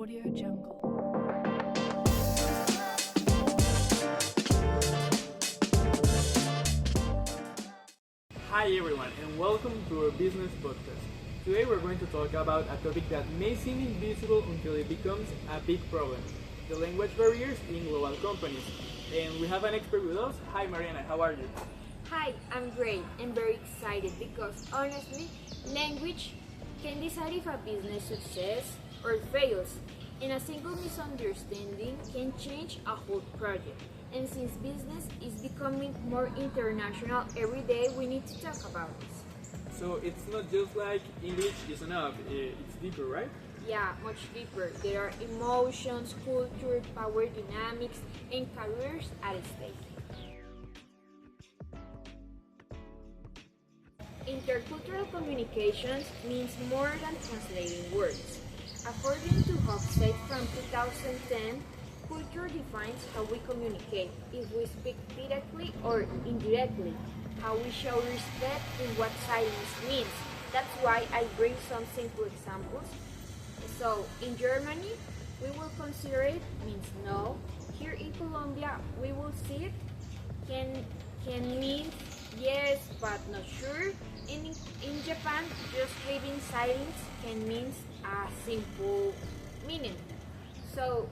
Audio Jungle. Hi everyone and welcome to our business podcast. Today we're going to talk about a topic that may seem invisible until it becomes a big problem. The language barriers in global companies. And we have an expert with us. Hi Mariana, how are you? Hi, I'm great and very excited because honestly, language can decide if a business success or fails, and a single misunderstanding can change a whole project. And since business is becoming more international every day, we need to talk about this. So it's not just like English is enough, it's deeper, right? Yeah, much deeper. There are emotions, culture, power dynamics, and careers at stake. Intercultural communications means more than translating words. According to Hofstede from 2010, culture defines how we communicate, if we speak directly or indirectly, how we show respect, and what silence means. That's why I bring some simple examples. So, in Germany, we will consider it means no. Here in Colombia, we will see it can mean yes but not sure. In Japan, just having silence can mean a simple meaning. So,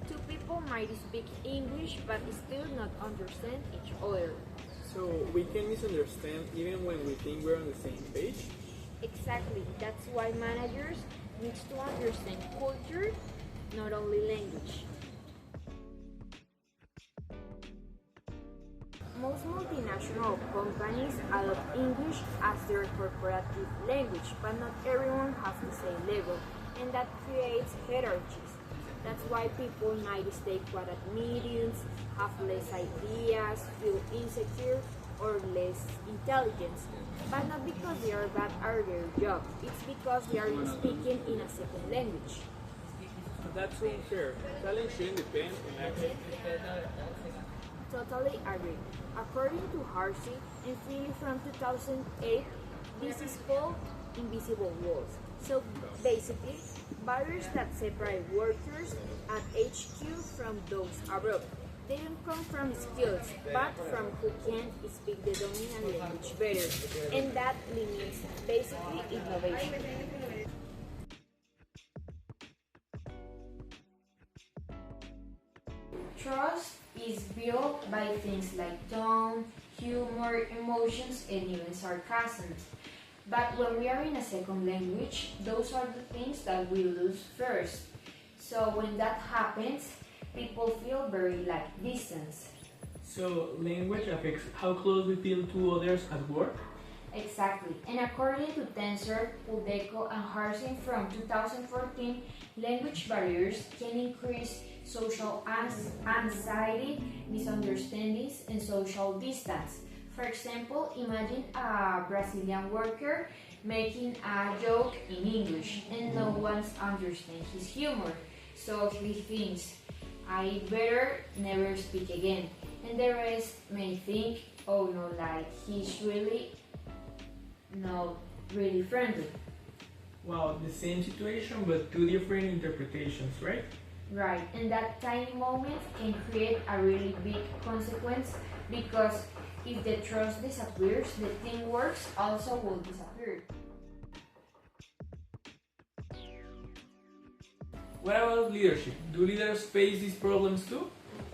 two people might speak English but still not understand each other. So we can misunderstand even when we think we're on the same page? Exactly, that's why managers need to understand culture, not only language. Most multinational companies adopt English as their corporative language, but not everyone has the same level, and that creates hierarchies. That's why people might stay quiet at meetings, have less ideas, feel insecure, or less intelligence. But not because they are bad at their job, it's because they are speaking in a second language. That's unfair. Talent shouldn't depend on accent. Totally agree. According to Harsey and Philly from 2008, this is called invisible walls. So basically, barriers that separate workers at HQ from those abroad. They don't come from skills, but from who can speak the dominant language better, and that limits basically innovation. Trust is built by things like tone, humor, emotions, and even sarcasm. But when we are in a second language, those are the things that we lose first. So when that happens, people feel very like distance. So language affects how close we feel to others at work? Exactly. And according to Tensor, Puldeco, and Harsing from 2014, language barriers can increase social anxiety, misunderstandings, and social distance. For example, imagine a Brazilian worker making a joke in English and no one understands his humor. So he thinks, I better never speak again. And the rest may think, oh no, like he's really not really friendly. Wow, the same situation but two different interpretations, right? Right, and that tiny moment can create a really big consequence because if the trust disappears, the teamwork also will disappear. What about leadership? Do leaders face these problems too?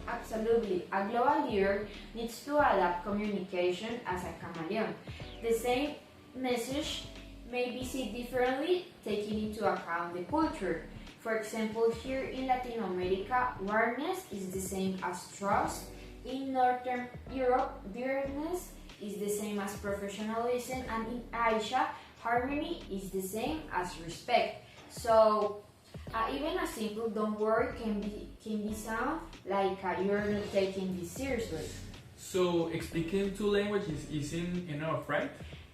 Absolutely. A global leader needs to adapt communication as a chameleon. The same message may be seen differently, taking into account the culture. For example, here in Latin America, warmness is the same as trust. In Northern Europe, directness is the same as professionalism, and in Asia, harmony is the same as respect. So, even a simple "don't worry" can be sound like you're not taking this seriously. So speaking two languages isn't enough, right?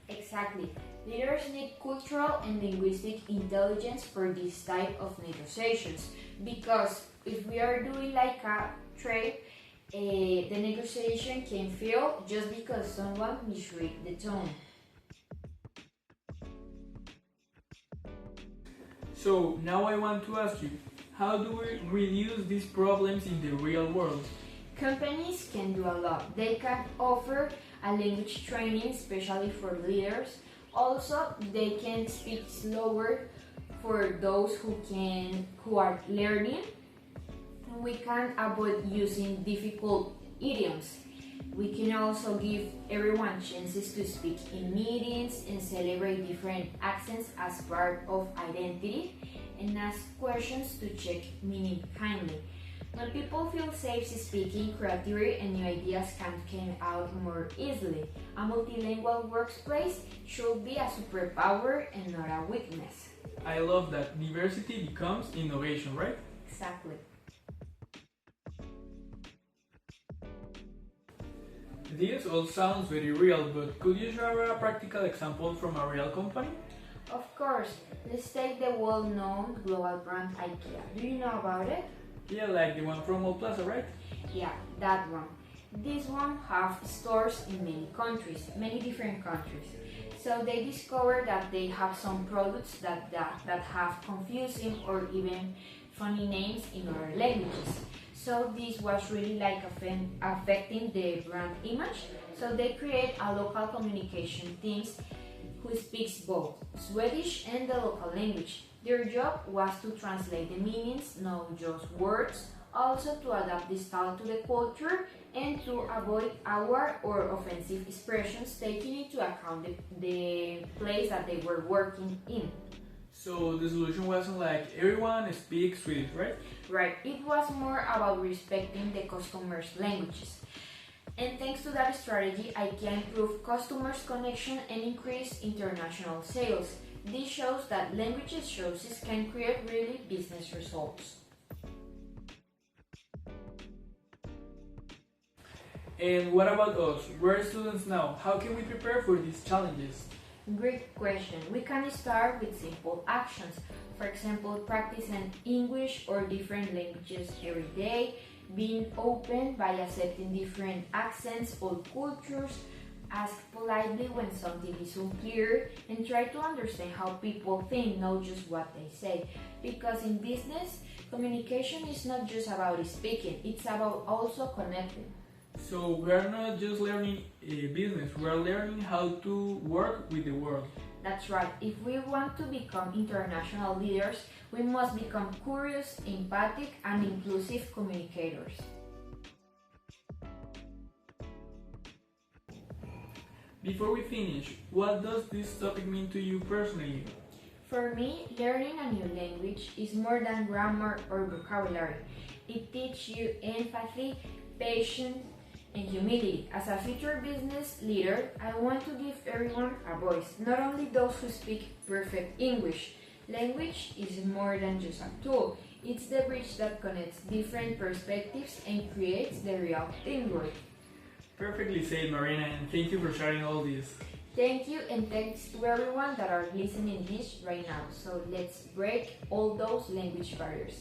Exactly. Leaders need cultural and linguistic intelligence for this type of negotiations because if we are doing like a trade, the negotiation can fail just because someone misread the tone. So now I want to ask you, How do we reduce these problems in the real world? Companies can do a lot. They can offer a language training, especially for leaders. Also, they can speak slower for those who are learning. We can avoid using difficult idioms. We can also give everyone chances to speak in meetings and celebrate different accents as part of identity and ask questions to check meaning kindly. When people feel safe speaking, creativity and new ideas can come out more easily. A multilingual workplace should be a superpower and not a weakness. I love that diversity becomes innovation, right? Exactly. This all sounds very real, but could you share a practical example from a real company? Of course, let's take the well-known global brand IKEA. Do you know about it? Yeah, like the one from Old Plaza, right? Yeah, that one. This one have stores in many different countries. So they discovered that they have some products that have confusing or even funny names in other languages. So this was really like affecting the brand image. So they create a local communication teams who speaks both Swedish and the local language. Their job was to translate the meanings, not just words, also to adapt the style to the culture and to avoid awkward or offensive expressions, taking into account the place that they were working in. So the solution wasn't like everyone speaks Swedish, right? Right, it was more about respecting the customers' languages. And thanks to that strategy, I can improve customers' connection and increase international sales. This shows that languages choices can create really business results. And what about us? We're students now. How can we prepare for these challenges? Great question. We can start with simple actions. For example, practicing English or different languages every day, being open by accepting different accents or cultures, ask politely when something is unclear, and try to understand how people think, not just what they say. Because in business, communication is not just about speaking, it's about also connecting. So we are not just learning business, we are learning how to work with the world. That's right. If we want to become international leaders, we must become curious, empathic, and inclusive communicators. Before we finish, what does this topic mean to you personally? For me, learning a new language is more than grammar or vocabulary. It teaches you empathy, patience, and humility. As a future business leader, I want to give everyone a voice, not only those who speak perfect English. Language is more than just a tool. It's the bridge that connects different perspectives and creates the real teamwork. Perfectly said, Mariana, and thank you for sharing all this. Thank you, and thanks to everyone that are listening this right now. So let's break all those language barriers.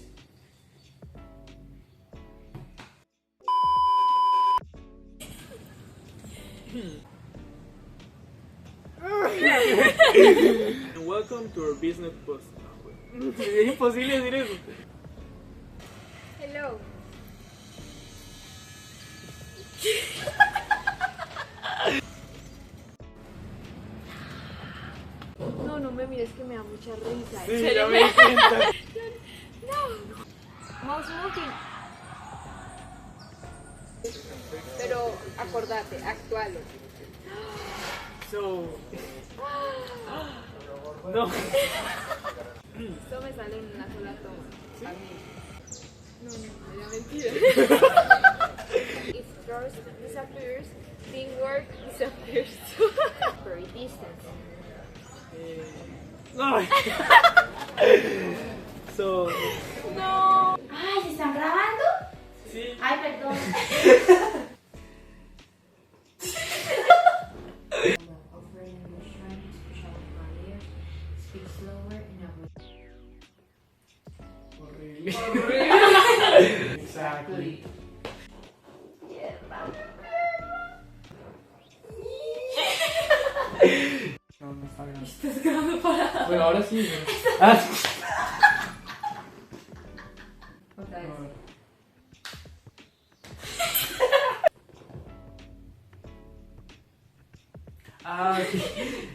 And welcome to our business post. Es imposible decir eso. Hello. No, no me mires que me da mucha risa. Sí, ya me di cuenta. No. Mouse moving. Pero acordate, actualo. So... No. Esto me sale en una sola toma. ¿Sí? A mí. No, era mentira. If trust disappears, teamwork disappears. Very distant. No. So... No. Ay, ¿se están grabando? Sí. Ay, perdón. Horrible. Exactly. No, no está bien. Estás grabando para. Bueno, ahora sí. Ah. Okay.